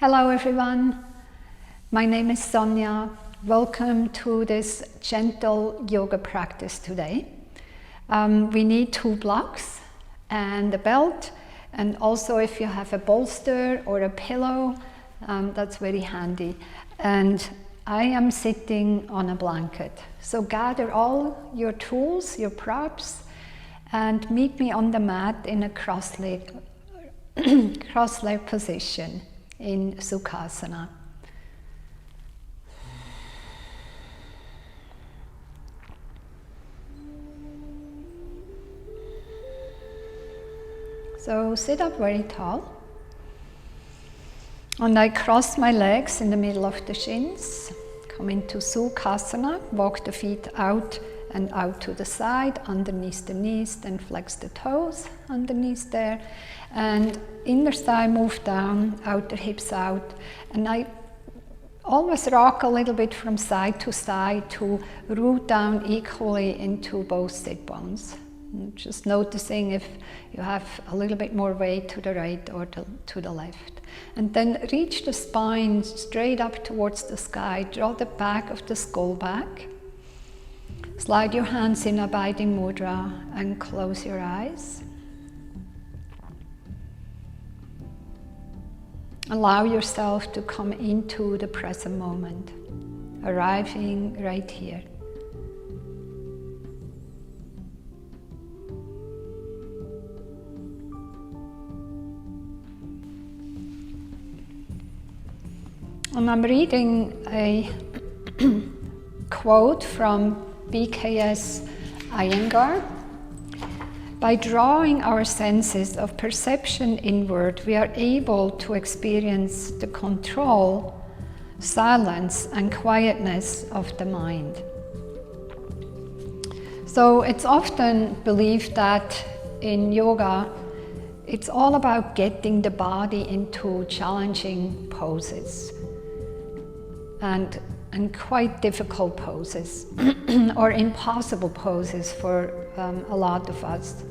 Hello everyone, my name is Sonja. Welcome to this gentle yoga practice today. We need 2 blocks and a belt, and also if you have a bolster or a pillow, that's very handy. And I am sitting on a blanket. So gather all your tools, your props, and meet me on the mat in a cross-leg position in Sukhasana. So sit up very tall, and I cross my legs in the middle of the shins, come into Sukhasana, walk the feet out and out to the side, underneath the knees, then flex the toes underneath there, and inner thigh move down, outer hips out, and I always rock a little bit from side to side to root down equally into both sit bones. Just noticing if you have a little bit more weight to the right or to the left. And then reach the spine straight up towards the sky, draw the back of the skull back. Slide your hands in abiding mudra and close your eyes. Allow yourself to come into the present moment, arriving right here. And I'm reading a quote from BKS Iyengar. By drawing our senses of perception inward, we are able to experience the control, silence, and quietness of the mind. So it's often believed that in yoga, it's all about getting the body into challenging poses and quite difficult poses or impossible poses for a lot of us.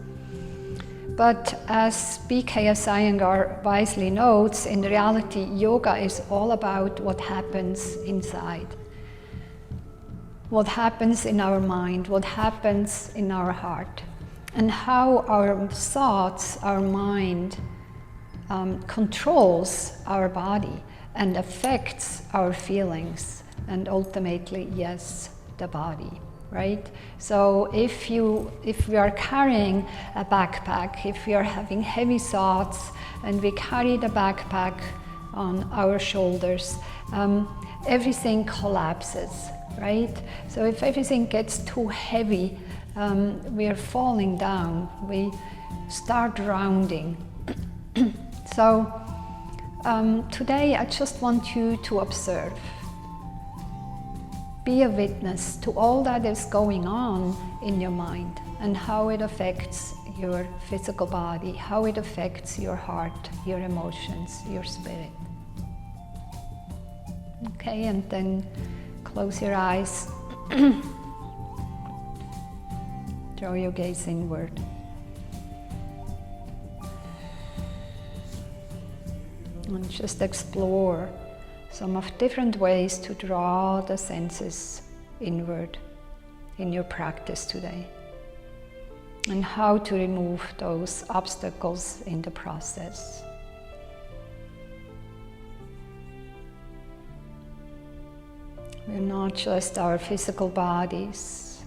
But as BKS Iyengar wisely notes, in reality, yoga is all about what happens inside. What happens in our mind, what happens in our heart, and how our thoughts, our mind controls our body and affects our feelings, and ultimately, yes, the body. Right? So if we are carrying a backpack, if we are having heavy thoughts and we carry the backpack on our shoulders, everything collapses, right? So if everything gets too heavy, we are falling down, we start drowning. So today I just want you to observe. Be a witness to all that is going on in your mind and how it affects your physical body, how it affects your heart, your emotions, your spirit. Okay, and then close your eyes. Draw your gaze inward. And just explore some of different ways to draw the senses inward in your practice today, and how to remove those obstacles in the process. We're not just our physical bodies,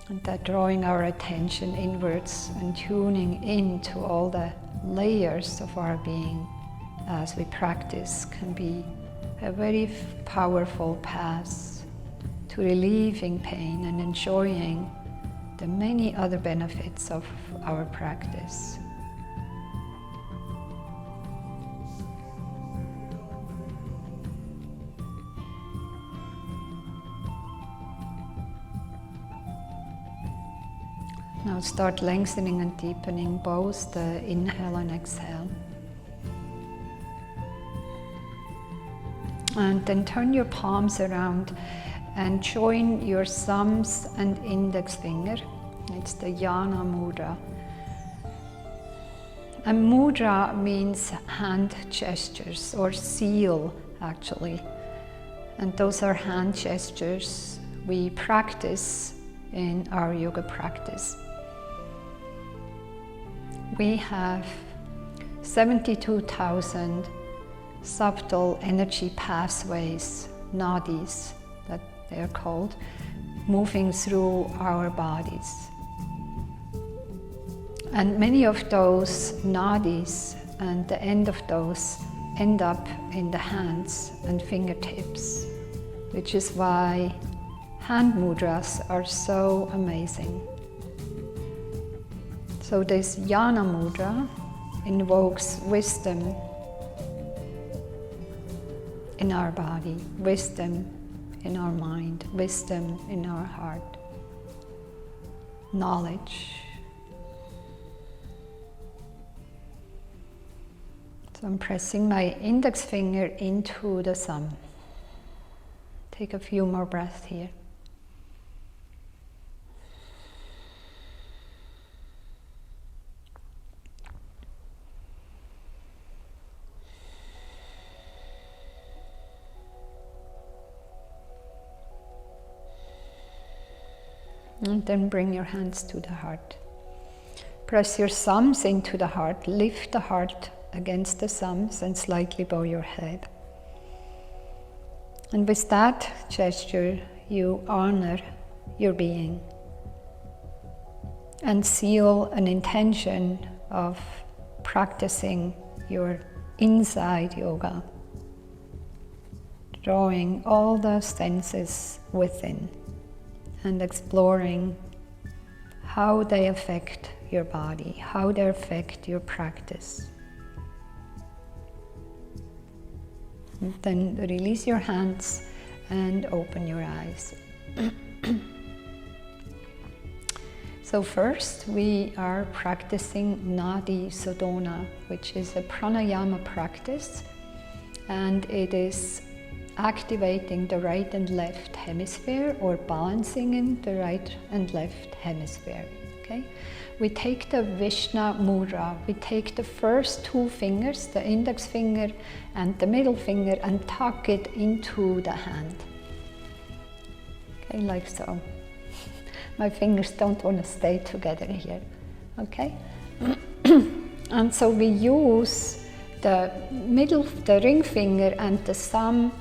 and that drawing our attention inwards and tuning into all the layers of our being as we practice can be a very powerful path to relieving pain and enjoying the many other benefits of our practice. Now start lengthening and deepening both the inhale and exhale. And then turn your palms around and join your thumbs and index finger. It's the Yana Mudra. And mudra means hand gestures, or seal actually. And those are hand gestures we practice in our yoga practice. We have 72,000 subtle energy pathways, nadis that they are called, moving through our bodies. And many of those nadis and the end of those end up in the hands and fingertips, which is why hand mudras are so amazing. So this Jnana mudra invokes wisdom in our body, wisdom in our mind, wisdom in our heart, knowledge. So I'm pressing my index finger into the thumb. Take a few more breaths here. And then bring your hands to the heart. Press your thumbs into the heart, lift the heart against the thumbs and slightly bow your head. And with that gesture, you honor your being and seal an intention of practicing your inside yoga, drawing all the senses within and exploring how they affect your body, how they affect your practice. And then release your hands and open your eyes. So first we are practicing Nadi Sodhana, which is a pranayama practice, and it is activating the right and left hemisphere, or balancing in the right and left hemisphere. Okay? We take the Vishna mudra, we take the first two fingers, the index finger and the middle finger, and tuck it into the hand. Okay, like so. My fingers don't want to stay together here. Okay? And so we use the ring finger and the thumb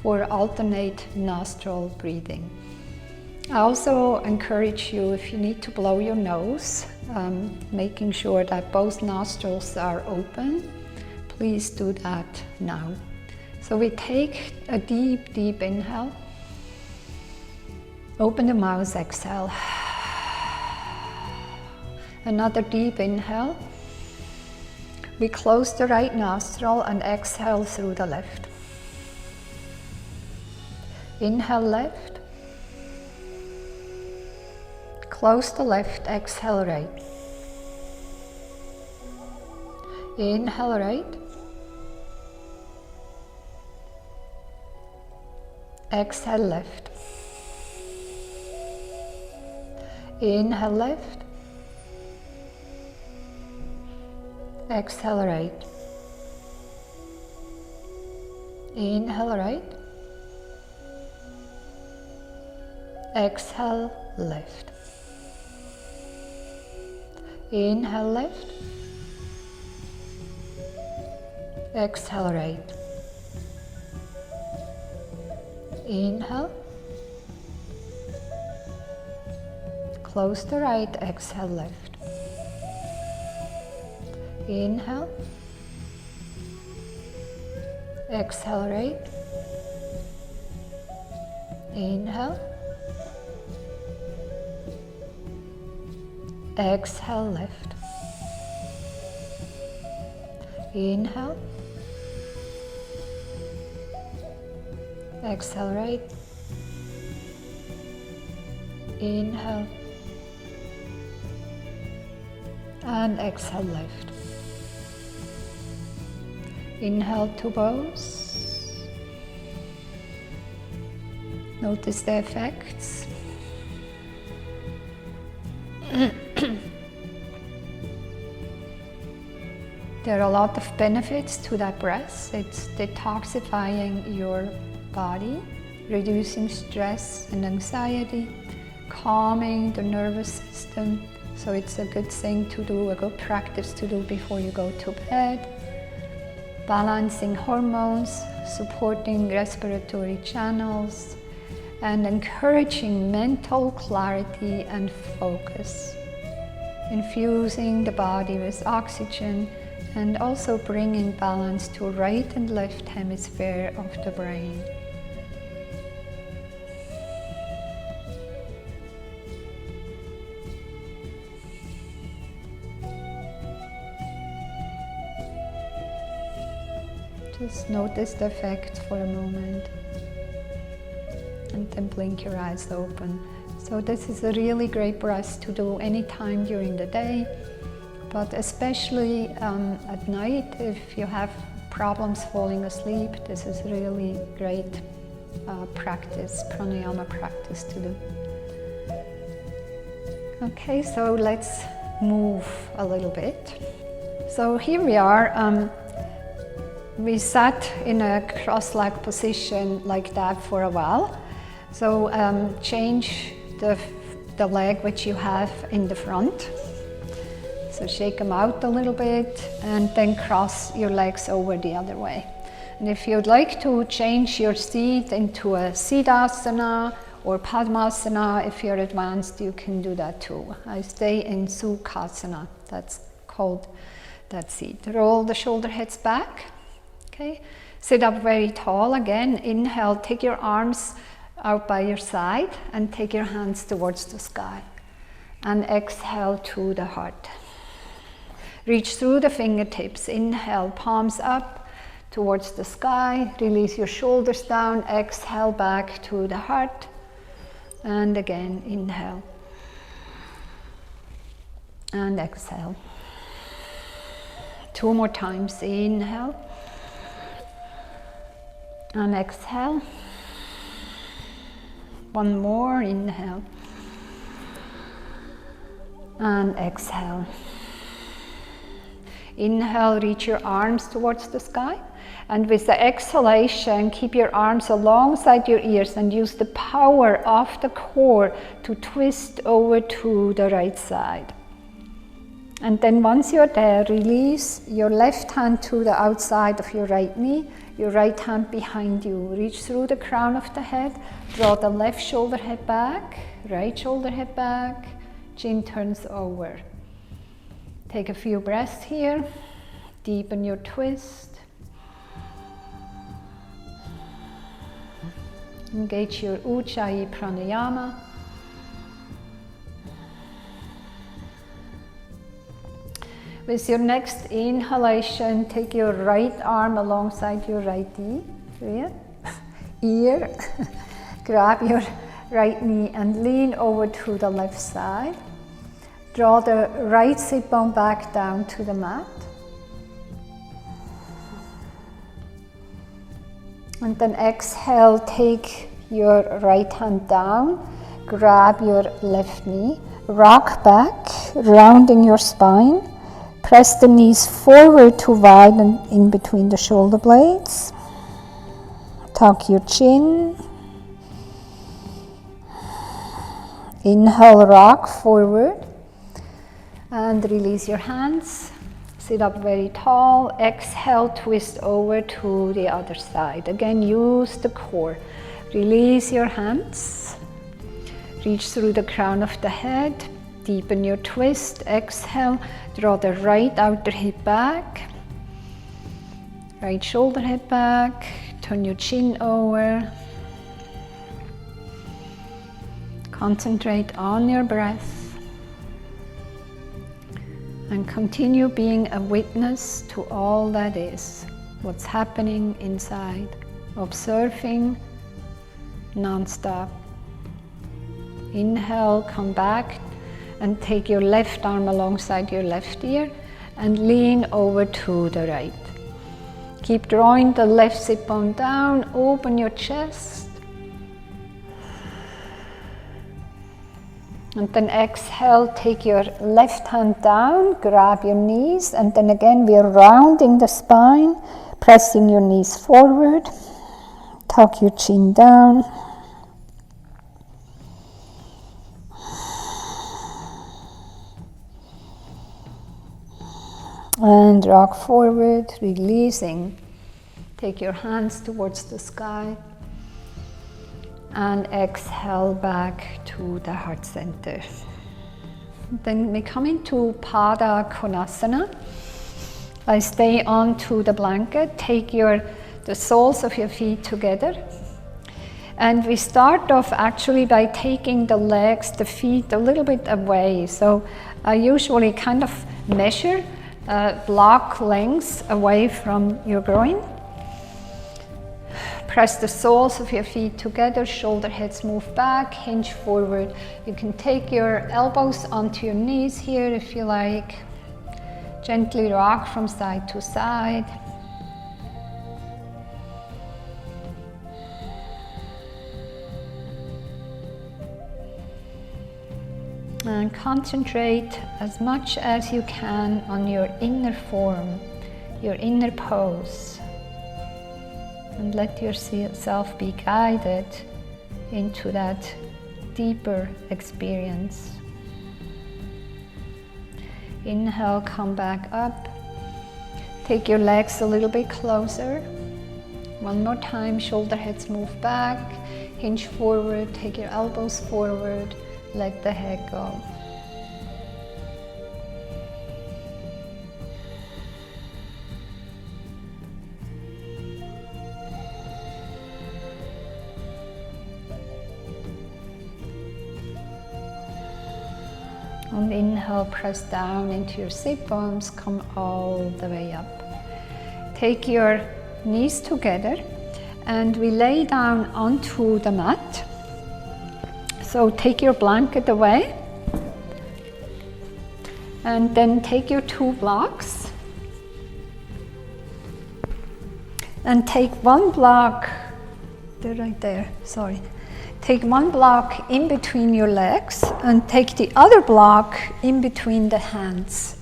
for alternate nostril breathing. I also encourage you, if you need to blow your nose, making sure that both nostrils are open, please do that now. So we take a deep, deep inhale. Open the mouth, exhale. Another deep inhale. We close the right nostril and exhale through the left. Inhale left. Close the left, exhale right. Inhale right. Exhale left. Inhale left. Exhale right. Inhale right. Exhale left. Inhale left. Exhale right. Inhale. Close the right, exhale left. Inhale. Exhale right. Inhale. Exhale left. Inhale. Exhale right. Inhale. And exhale left. Inhale to bows. Notice the effects. There are a lot of benefits to that breath. It's detoxifying your body, reducing stress and anxiety, calming the nervous system. So it's a good thing to do, a good practice to do before you go to bed. Balancing hormones, supporting respiratory channels, and encouraging mental clarity and focus. Infusing the body with oxygen and also bringing balance to right and left hemisphere of the brain. Just notice the effect for a moment and then blink your eyes open. So this is a really great breath to do anytime during the day, but especially at night if you have problems falling asleep. This is really great practice, pranayama practice to do. Okay, so let's move a little bit. So here we are. We sat in a cross-legged position like that for a while. So change the leg which you have in the front. So shake them out a little bit and then cross your legs over the other way. And if you'd like to change your seat into a Siddhasana or Padmasana, if you're advanced, you can do that too. I stay in Sukhasana, that's called that seat. Roll the shoulder heads back. Okay, sit up very tall again. Inhale, take your arms out by your side and take your hands towards the sky. And exhale to the heart. Reach through the fingertips. Inhale, palms up towards the sky. Release your shoulders down. Exhale back to the heart. And again, inhale. And exhale. 2 more times. Inhale. And exhale. 1 more, inhale. And exhale. Inhale, reach your arms towards the sky. And with the exhalation, keep your arms alongside your ears and use the power of the core to twist over to the right side. And then once you're there, release your left hand to the outside of your right knee, your right hand behind you. Reach through the crown of the head, draw the left shoulder head back, right shoulder head back, chin turns over. Take a few breaths here, deepen your twist. Engage your Ujjayi Pranayama. With your next inhalation, take your right arm alongside your right ear. Grab your right knee and lean over to the left side. Draw the right sit bone back down to the mat. And then exhale, take your right hand down, grab your left knee, rock back, rounding your spine. Press the knees forward to widen in between the shoulder blades. Tuck your chin. Inhale, rock forward. And release your hands. Sit up very tall. Exhale, twist over to the other side. Again, use the core. Release your hands. Reach through the crown of the head. Deepen your twist. Exhale, draw the right outer hip back. Right shoulder head back. Turn your chin over. Concentrate on your breath. And continue being a witness to all that is, what's happening inside. Observing non-stop. Inhale, come back and take your left arm alongside your left ear and lean over to the right. Keep drawing the left sit bone down, open your chest. And then exhale, take your left hand down, grab your knees, and then again we are rounding the spine, pressing your knees forward, tuck your chin down. And rock forward, releasing. Take your hands towards the sky. And exhale back to the heart center. Then we come into Pada Konasana. I stay onto the blanket, take the soles of your feet together. And we start off actually by taking the legs, the feet a little bit away. So I usually kind of measure block lengths away from your groin. Press the soles of your feet together, shoulder heads move back, hinge forward. You can take your elbows onto your knees here if you like. Gently rock from side to side. And concentrate as much as you can on your inner form, your inner pose. And let yourself be guided into that deeper experience. Inhale, come back up. Take your legs a little bit closer. One more time, shoulder heads move back. Hinge forward, take your elbows forward. Let the head go. On the inhale, press down into your sit bones, come all the way up. Take your knees together and we lay down onto the mat. So take your blanket away and then take your 2 blocks and take one block, they're right there, sorry. Take one block in between your legs and take the other block in between the hands.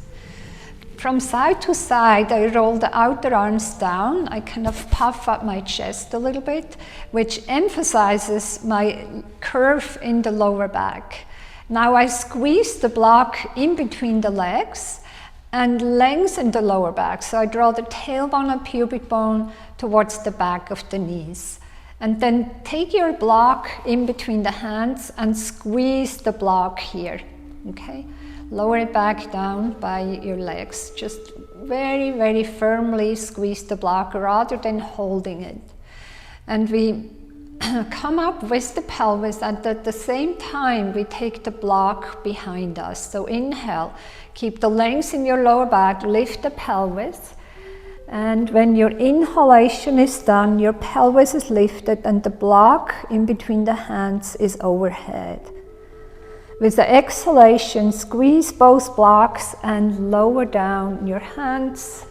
From side to side, I roll the outer arms down. I kind of puff up my chest a little bit, which emphasizes my curve in the lower back. Now I squeeze the block in between the legs and lengthen the lower back. So I draw the tailbone and pubic bone towards the back of the knees. And then take your block in between the hands and squeeze the block here, okay? Lower it back down by your legs. Just very, very firmly squeeze the block rather than holding it. And we come up with the pelvis, and at the same time we take the block behind us. So inhale, keep the length in your lower back, lift the pelvis. And when your inhalation is done, your pelvis is lifted and the block in between the hands is overhead. With the exhalation, squeeze both blocks and lower down your hands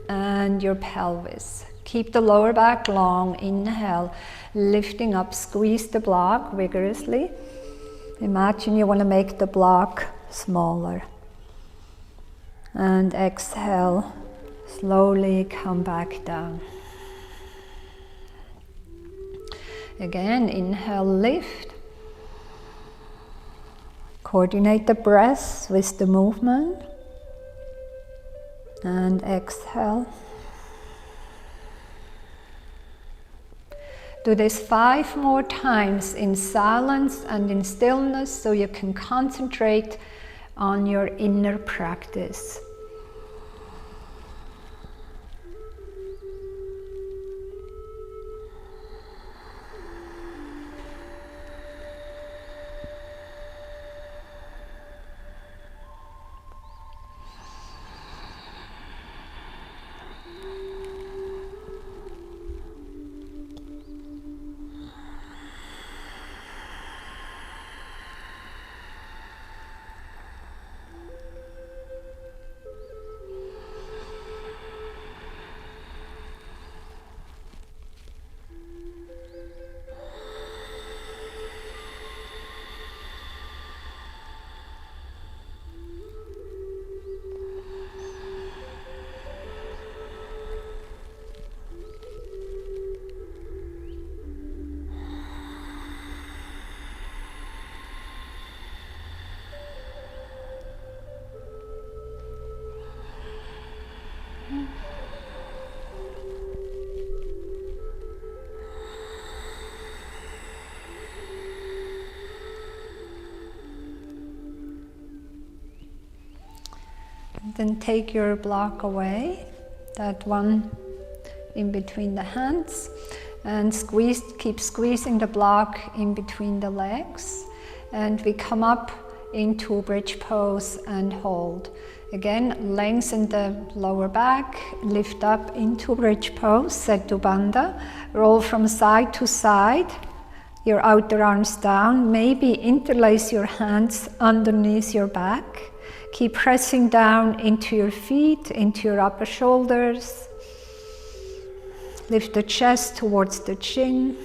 and your pelvis. Keep the lower back long. Inhale, lifting up, squeeze the block vigorously. Imagine you want to make the block smaller. And exhale. Slowly come back down. Again, inhale, lift. Coordinate the breath with the movement. And exhale. Do this 5 more times in silence and in stillness so you can concentrate on your inner practice. Then take your block away, that one in between the hands, and keep squeezing the block in between the legs. And we come up into bridge pose and hold. Again, lengthen the lower back, lift up into bridge pose, Setu Bandha, roll from side to side, your outer arms down, maybe interlace your hands underneath your back. Keep pressing down into your feet, into your upper shoulders. Lift the chest towards the chin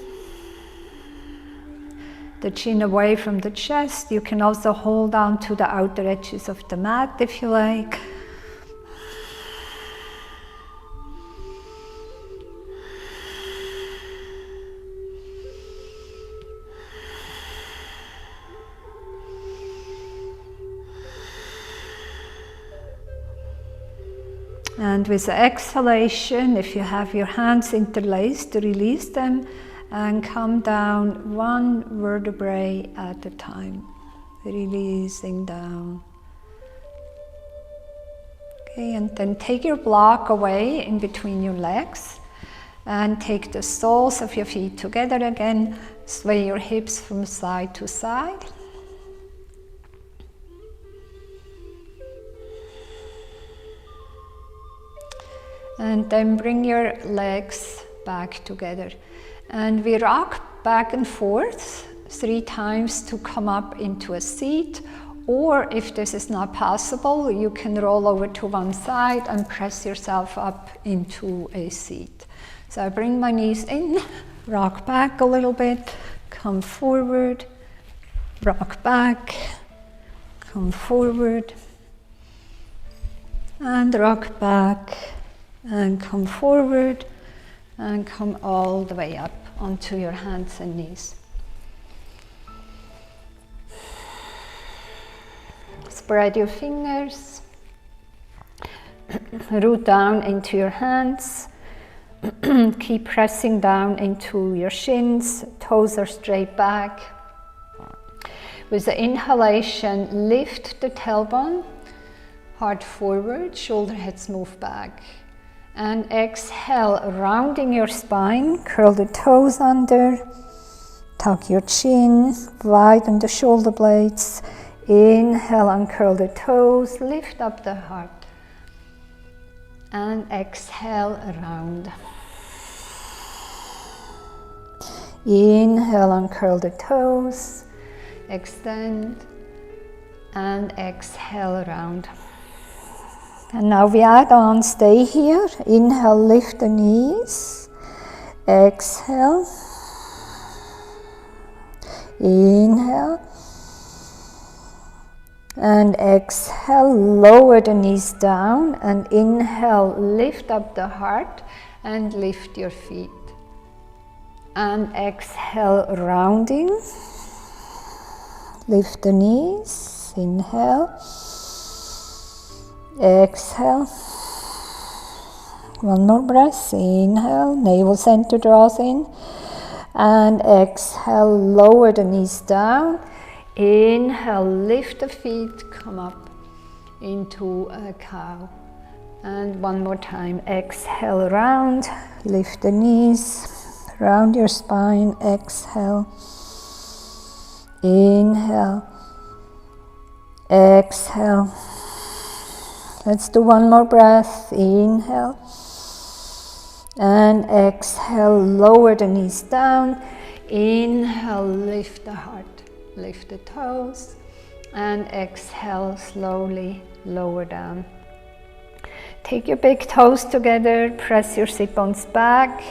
away from the chest. You can also hold on to the outer edges of the mat if you like. And with the exhalation, if you have your hands interlaced, release them and come down one vertebrae at a time, releasing down. Okay, and then take your block away in between your legs and take the soles of your feet together again, sway your hips from side to side. And then bring your legs back together. And we rock back and forth 3 times to come up into a seat. Or if this is not possible, you can roll over to one side and press yourself up into a seat. So I bring my knees in, rock back a little bit, come forward, rock back, come forward, and rock back. And come forward and come all the way up onto your hands and knees. Spread your fingers, root down into your hands, keep pressing down into your shins, toes are straight back. With the inhalation, lift the tailbone, heart forward, shoulder heads move back. And exhale, rounding your spine, curl the toes under, tuck your chin, widen the shoulder blades. Inhale, uncurl the toes, lift up the heart. And exhale, round. Inhale, uncurl the toes, extend, and exhale, round. And now we add on, stay here. Inhale, lift the knees. Exhale. Inhale. And exhale, lower the knees down. And inhale, lift up the heart and lift your feet. And exhale, rounding. Lift the knees. Inhale. Exhale. One more breath. Inhale, navel center draws in. And exhale, lower the knees down. Inhale, lift the feet, come up into a cow. And one more time. Exhale, round, lift the knees, round your spine. Exhale. Inhale. Exhale. Let's do one more breath. Inhale. And exhale, lower the knees down. Inhale, lift the heart, lift the toes. And exhale, slowly lower down. Take your big toes together, press your sit bones back,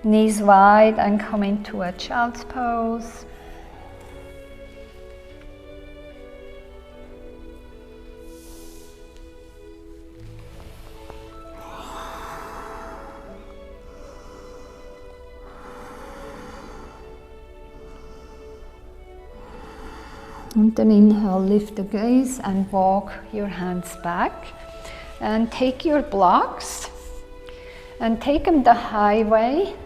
knees wide, and come into a child's pose. And then inhale, lift the gaze and walk your hands back. And take your blocks and take them the high way.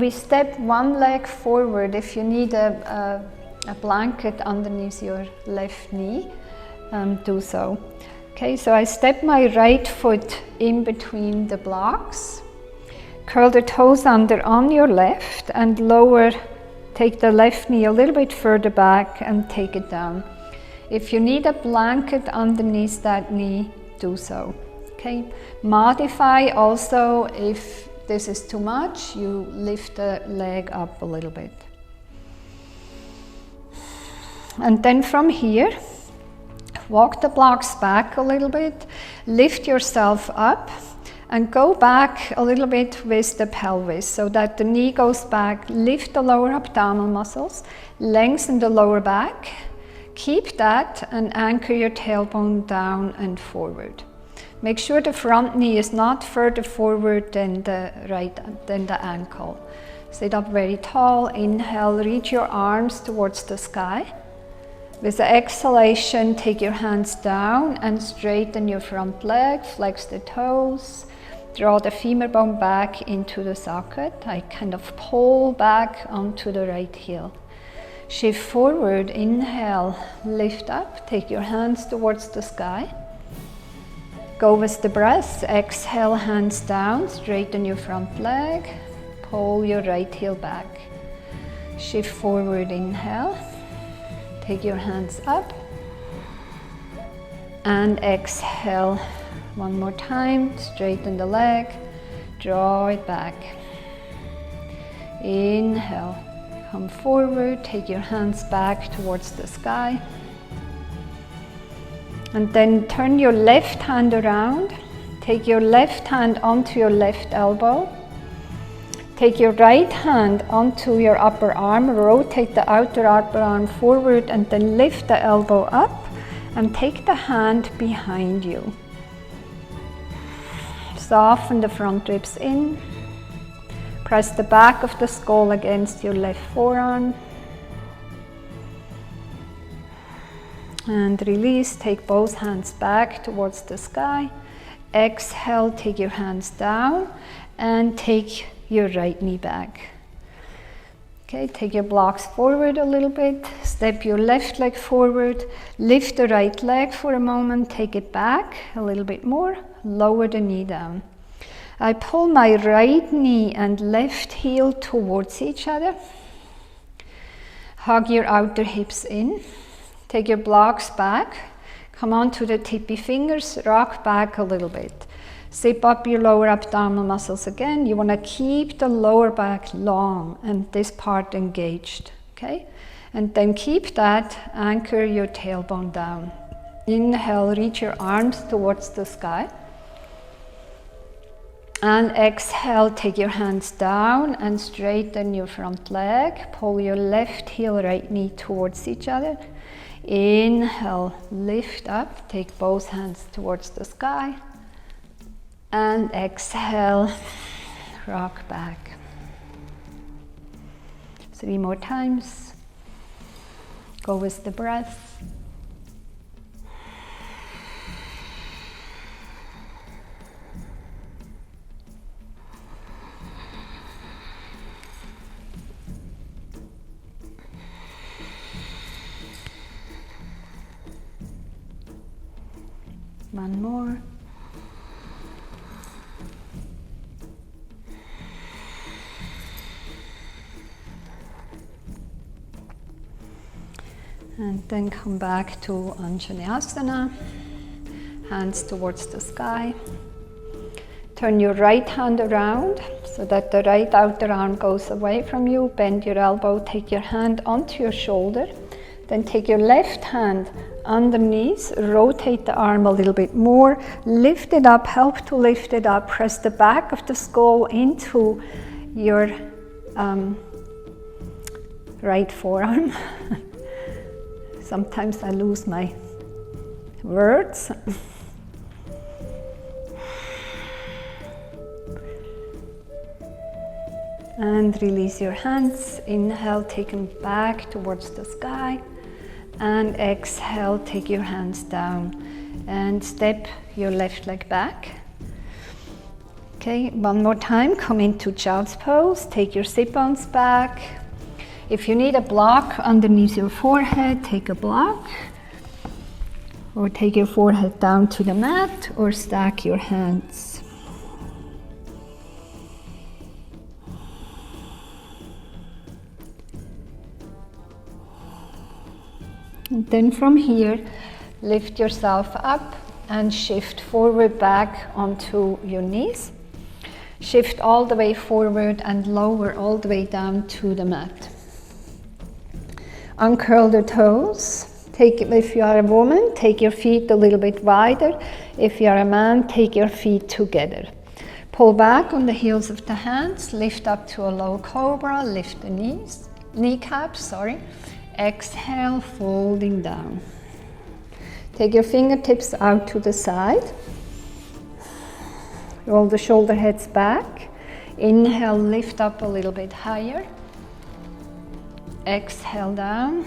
We step one leg forward. If you need a blanket underneath your left knee, do so. Okay, so I step my right foot in between the blocks. Curl the toes under on your left and lower, take the left knee a little bit further back and take it down. If you need a blanket underneath that knee, do so. Okay, modify also if this is too much, you lift the leg up a little bit. And then from here, walk the blocks back a little bit, lift yourself up and go back a little bit with the pelvis so that the knee goes back. Lift the lower abdominal muscles, lengthen the lower back. Keep that and anchor your tailbone down and forward. Make sure the front knee is not further forward than the ankle. Sit up very tall. Inhale, reach your arms towards the sky. With the exhalation, take your hands down and straighten your front leg, flex the toes, draw the femur bone back into the socket. I kind of pull back onto the right heel. Shift forward, inhale, lift up, take your hands towards the sky. Go with the breath, exhale, hands down, straighten your front leg, pull your right heel back. Shift forward, inhale, take your hands up, and exhale. One more time, straighten the leg, draw it back. Inhale, come forward, take your hands back towards the sky. And then turn your left hand around. Take your left hand onto your left elbow. Take your right hand onto your upper arm. Rotate the outer upper arm forward and then lift the elbow up and take the hand behind you. Soften the front ribs in. Press the back of the skull against your left forearm. And release, take both hands back towards the sky. Exhale, take your hands down and take your right knee back. Okay, take your blocks forward a little bit. Step your left leg forward. Lift the right leg for a moment. Take it back a little bit more. Lower the knee down. I pull my right knee and left heel towards each other. Hug your outer hips in. Take your blocks back, come onto the tippy fingers, rock back a little bit. Zip up your lower abdominal muscles again. You want to keep the lower back long and this part engaged, okay? And then keep that, anchor your tailbone down. Inhale, reach your arms towards the sky. And exhale, take your hands down and straighten your front leg. Pull your left heel, right knee towards each other. Inhale, lift up, take both hands towards the sky. And exhale, rock back. 3 more times. Go with the breath. One more. And then come back to Anjaneyasana, hands towards the sky. Turn your right hand around so that the right outer arm goes away from you. Bend your elbow, take your hand onto your shoulder. Then take your left hand underneath, rotate the arm a little bit more, lift it up, help to lift it up, press the back of the skull into your right forearm. Sometimes I lose my words. And release your hands. Inhale, take them back towards the sky. And exhale, take your hands down and step your left leg back. Okay, one more time, come into child's pose, take your sit bones back. If you need a block underneath your forehead, take a block. Or take your forehead down to the mat or stack your hands. And then from here, lift yourself up and shift forward back onto your knees. Shift all the way forward and lower all the way down to the mat. Uncurl the toes. If you are a woman, take your feet a little bit wider. If you are a man, take your feet together. Pull back on the heels of the hands, lift up to a low cobra, lift the kneecaps. Exhale, folding down. Take your fingertips out to the side. Roll the shoulder heads back. Inhale, lift up a little bit higher. Exhale down.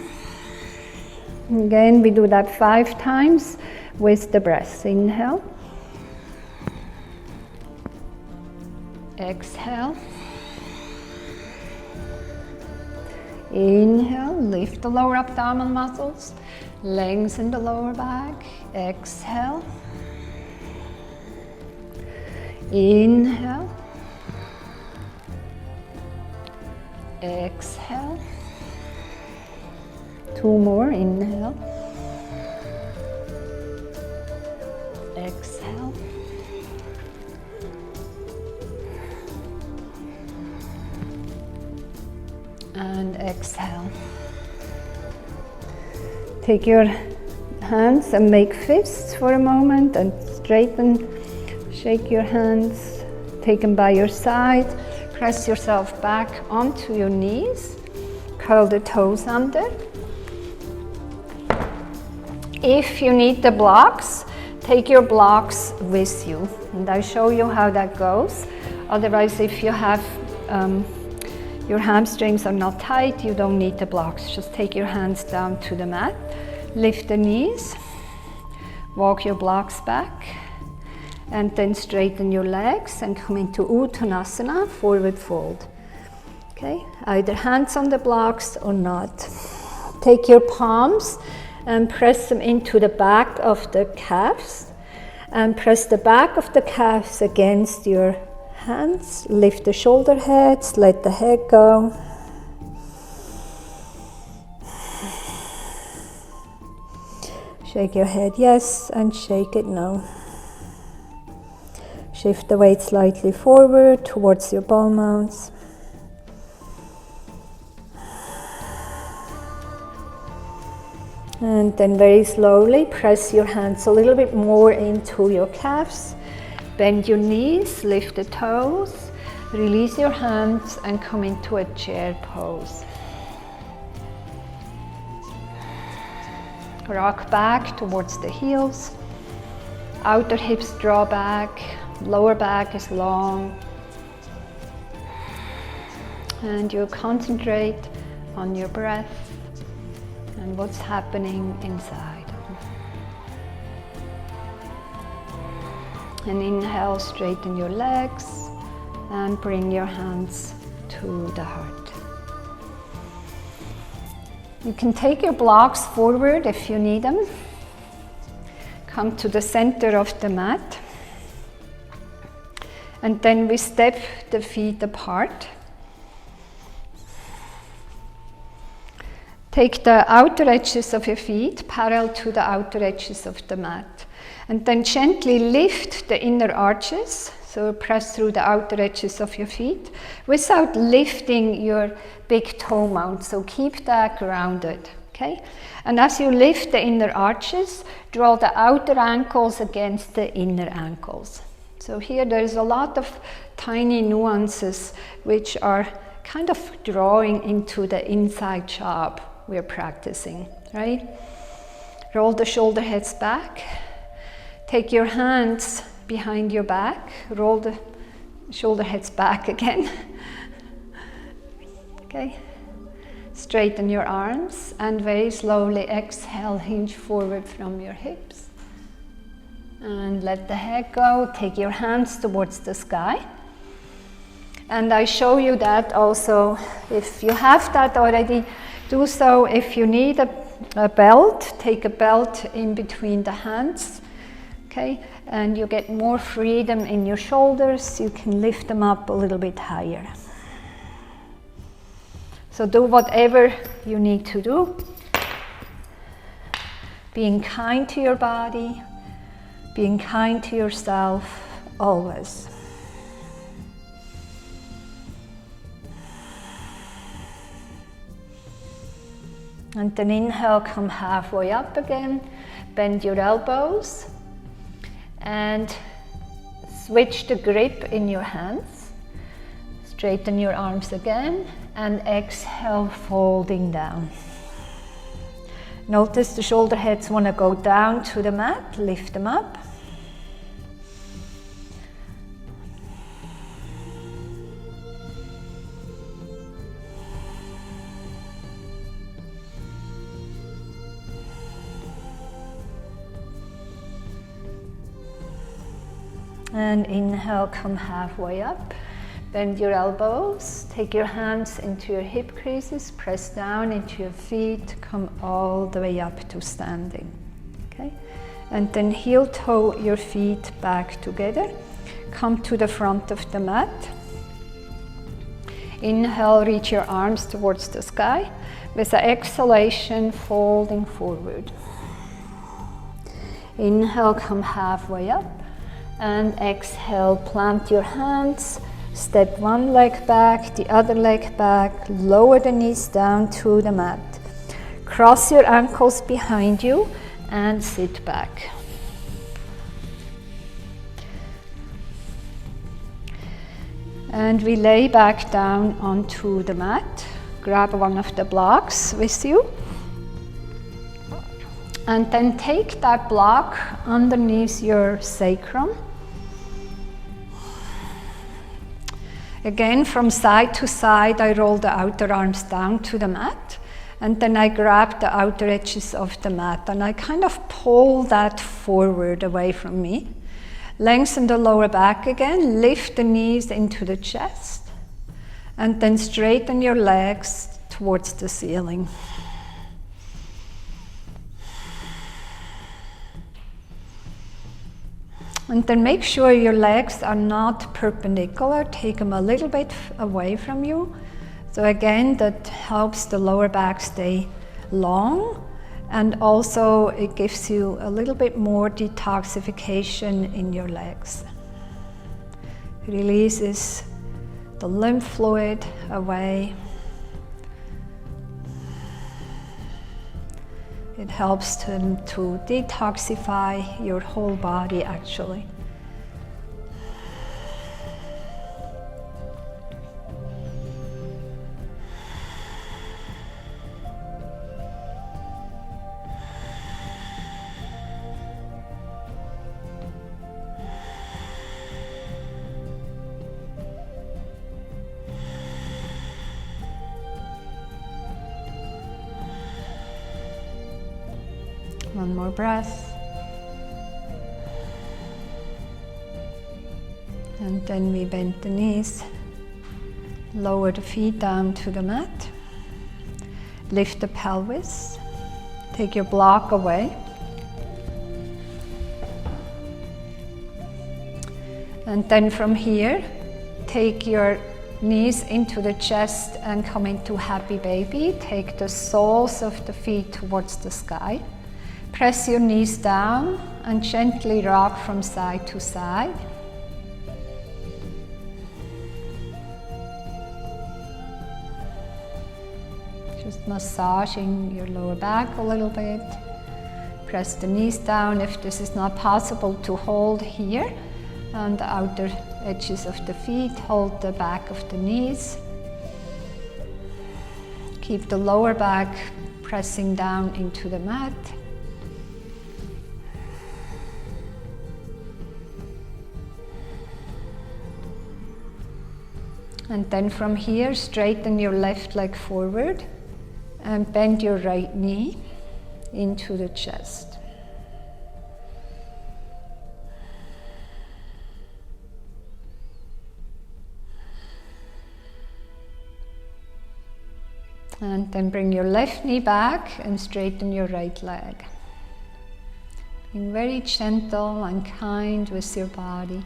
Again, we do that 5 times with the breath. Inhale. Exhale. Inhale, lift the lower abdominal muscles. Lengthen the lower back. Exhale. Inhale. Exhale. 2 more. Inhale. Exhale. And exhale. Take your hands and make fists for a moment and straighten. Shake your hands. Take them by your side. Press yourself back onto your knees. Curl the toes under. If you need the blocks, take your blocks with you. And I'll show you how that goes. Otherwise, if you have your hamstrings are not tight, you don't need the blocks. Just take your hands down to the mat. Lift the knees. Walk your blocks back. And then straighten your legs and come into Uttanasana, forward fold. Okay, either hands on the blocks or not. Take your palms and press them into the back of the calves. And press the back of the calves against your hands. Lift the shoulder heads, let the head go. Shake your head yes and shake it no. Shift the weight slightly forward towards your ball mounts. And then very slowly press your hands a little bit more into your calves. Bend your knees, lift the toes, release your hands and come into a chair pose. Rock back towards the heels. Outer hips draw back, lower back is long. And you concentrate on your breath and what's happening inside. And inhale, straighten your legs and bring your hands to the heart. You can take your blocks forward if you need them. Come to the center of the mat. And then we step the feet apart. Take the outer edges of your feet parallel to the outer edges of the mat. And then gently lift the inner arches. So press through the outer edges of your feet without lifting your big toe mount. So keep that grounded. Okay? And as you lift the inner arches, draw the outer ankles against the inner ankles. So here there's a lot of tiny nuances which are kind of drawing into the inside job we're practicing, right? Roll the shoulder heads back. Take your hands behind your back. Roll the shoulder heads back again. Okay. Straighten your arms and very slowly exhale, hinge forward from your hips. And let the head go. Take your hands towards the sky. And I show you that also. If you have that already, do so. If you need a a belt. Take a belt in between the hands, okay? And you get more freedom in your shoulders. You can lift them up a little bit higher. So do whatever you need to do. Being kind to your body, being kind to yourself, always. And then inhale, come halfway up again, bend your elbows and switch the grip in your hands. Straighten your arms again and exhale, folding down. Notice the shoulder heads want to go down to the mat, lift them up. And inhale, come halfway up. Bend your elbows, take your hands into your hip creases, press down into your feet, come all the way up to standing. Okay? And then heel toe your feet back together. Come to the front of the mat. Inhale, reach your arms towards the sky. With the exhalation, folding forward. Inhale, come halfway up. And exhale, plant your hands. Step one leg back, the other leg back, lower the knees down to the mat. Cross your ankles behind you and sit back. And we lay back down onto the mat. Grab one of the blocks with you. And then take that block underneath your sacrum. Again, from side to side, I roll the outer arms down to the mat, and then I grab the outer edges of the mat, and I kind of pull that forward away from me. Lengthen the lower back again, lift the knees into the chest, and then straighten your legs towards the ceiling. And then make sure your legs are not perpendicular. Take them a little bit away from you. So again, that helps the lower back stay long. And also it gives you a little bit more detoxification in your legs. Releases the lymph fluid away. It helps to detoxify your whole body, actually. One more breath. And then we bend the knees, lower the feet down to the mat, lift the pelvis, take your block away. And then from here, take your knees into the chest and come into happy baby. Take the soles of the feet towards the sky. Press your knees down and gently rock from side to side. Just massaging your lower back a little bit. Press the knees down if this is not possible to hold here. On the outer edges of the feet, hold the back of the knees. Keep the lower back pressing down into the mat. And then from here, straighten your left leg forward and bend your right knee into the chest. And then bring your left knee back and straighten your right leg. Being very gentle and kind with your body.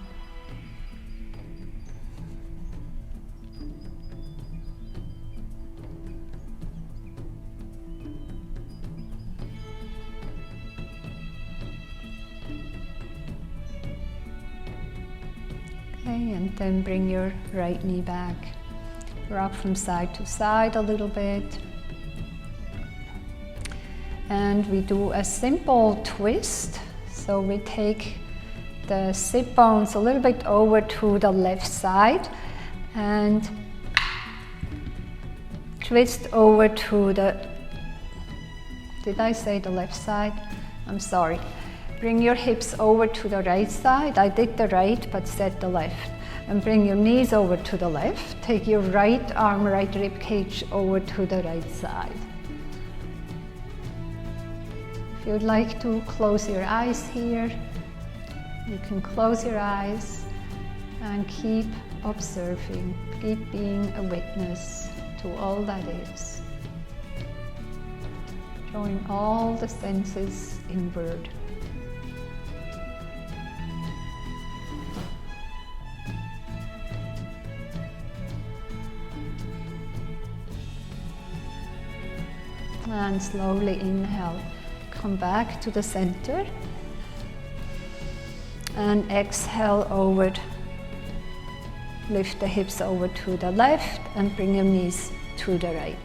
Okay, and then bring your right knee back. Rock from side to side a little bit. And we do a simple twist. So we take the sit bones a little bit over to the left side and twist over to the, did I say the left side? I'm sorry. Bring your hips over to the right side. I did the right but said the left. And bring your knees over to the left. Take your right arm, right rib cage over to the right side. If you'd like to close your eyes here, you can close your eyes and keep observing, keep being a witness to all that is. Drawing all the senses inward. And slowly inhale, come back to the center. And exhale over, lift the hips over to the left and bring your knees to the right.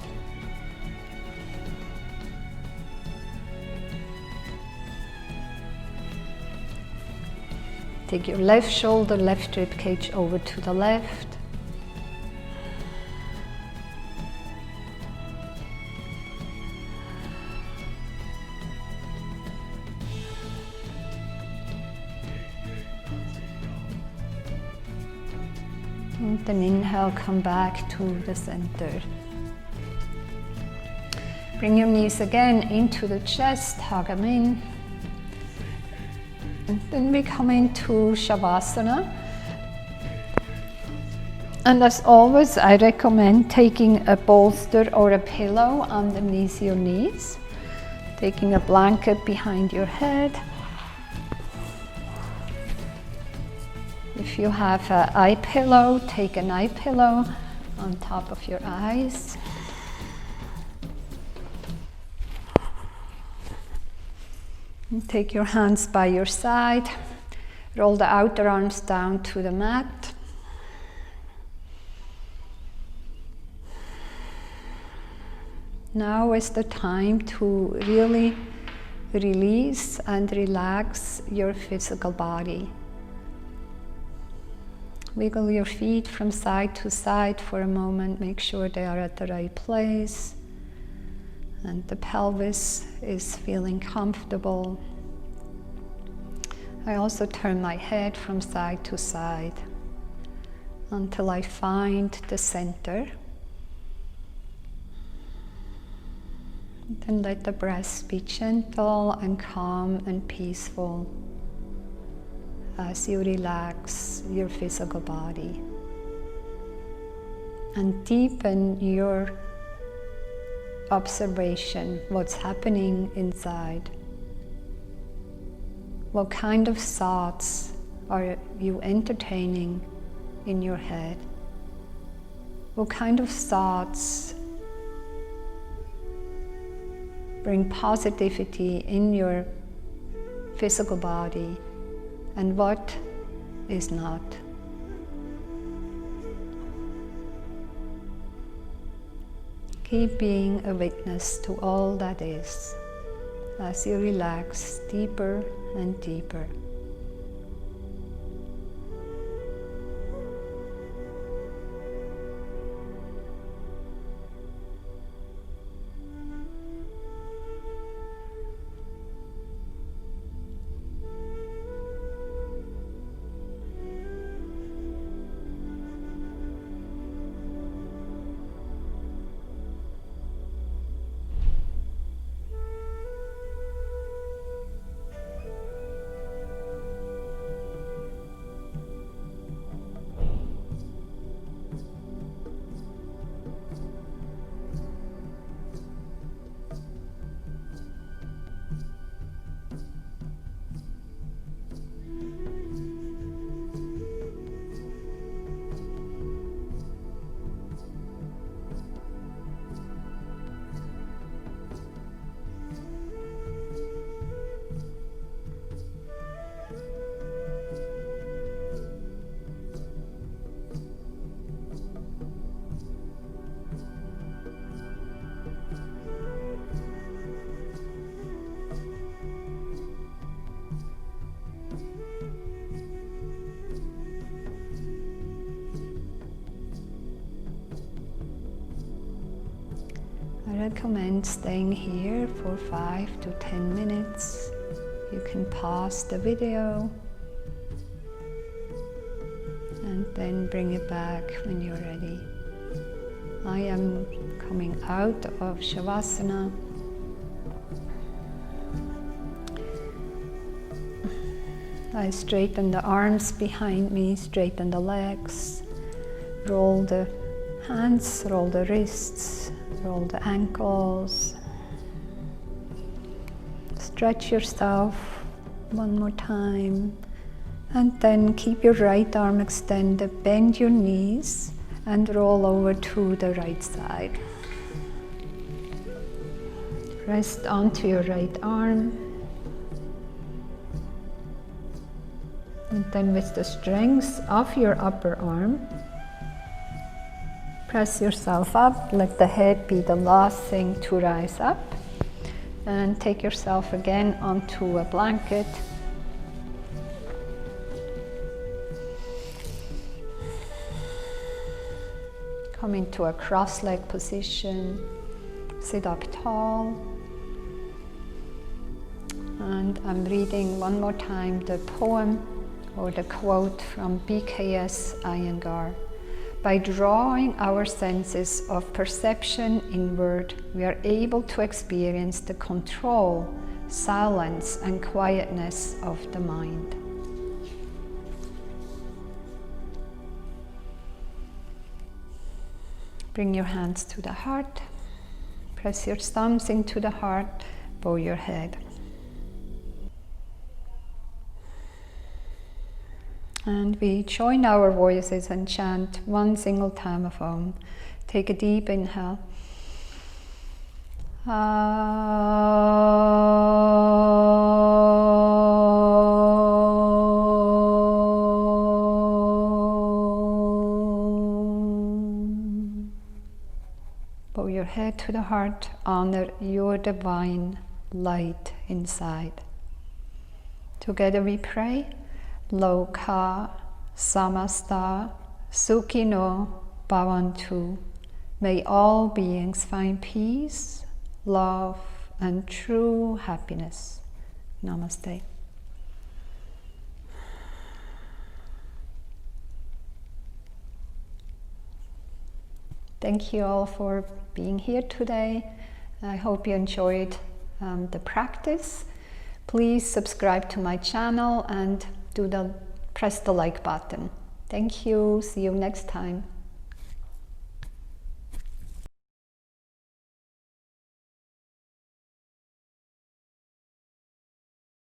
Take your left shoulder, left rib cage over to the left. And then inhale, come back to the center. Bring your knees again into the chest, hug them in. And then we come into Shavasana. And as always, I recommend taking a bolster or a pillow underneath your knees. Taking a blanket behind your head. If you have an eye pillow, take an eye pillow on top of your eyes. And take your hands by your side. Roll the outer arms down to the mat. Now is the time to really release and relax your physical body. Wiggle your feet from side to side for a moment. Make sure they are at the right place. And the pelvis is feeling comfortable. I also turn my head from side to side until I find the center. Then let the breath be gentle and calm and peaceful as you relax your physical body. And deepen your observation, what's happening inside. What kind of thoughts are you entertaining in your head? What kind of thoughts bring positivity in your physical body, and what is not? Keep being a witness to all that is as you relax deeper and deeper. I recommend staying here for 5 to 10 minutes. You can pause the video and then bring it back when you're ready. I am coming out of Shavasana. I straighten the arms behind me, straighten the legs, roll the hands, roll the wrists, roll the ankles. Stretch yourself one more time, and then keep your right arm extended, bend your knees and roll over to the right side. Rest onto your right arm, and then with the strength of your upper arm, press yourself up. Let the head be the last thing to rise up, and take yourself again onto a blanket. Come into a cross-leg position, sit up tall, and I'm reading one more time the poem or the quote from BKS Iyengar. By drawing our senses of perception inward, we are able to experience the control, silence, and quietness of the mind. Bring your hands to the heart, press your thumbs into the heart, bow your head. And we join our voices and chant one single time of Om. Take a deep inhale. Bow your head to the heart. Honor your divine light inside. Together we pray. Loka samasta sukhino bhavantu. May all beings find peace, love, and true happiness. Namaste. Thank you all for being here today. I hope you enjoyed the practice. Please subscribe to my channel and press the like button. Thank you. See you next time.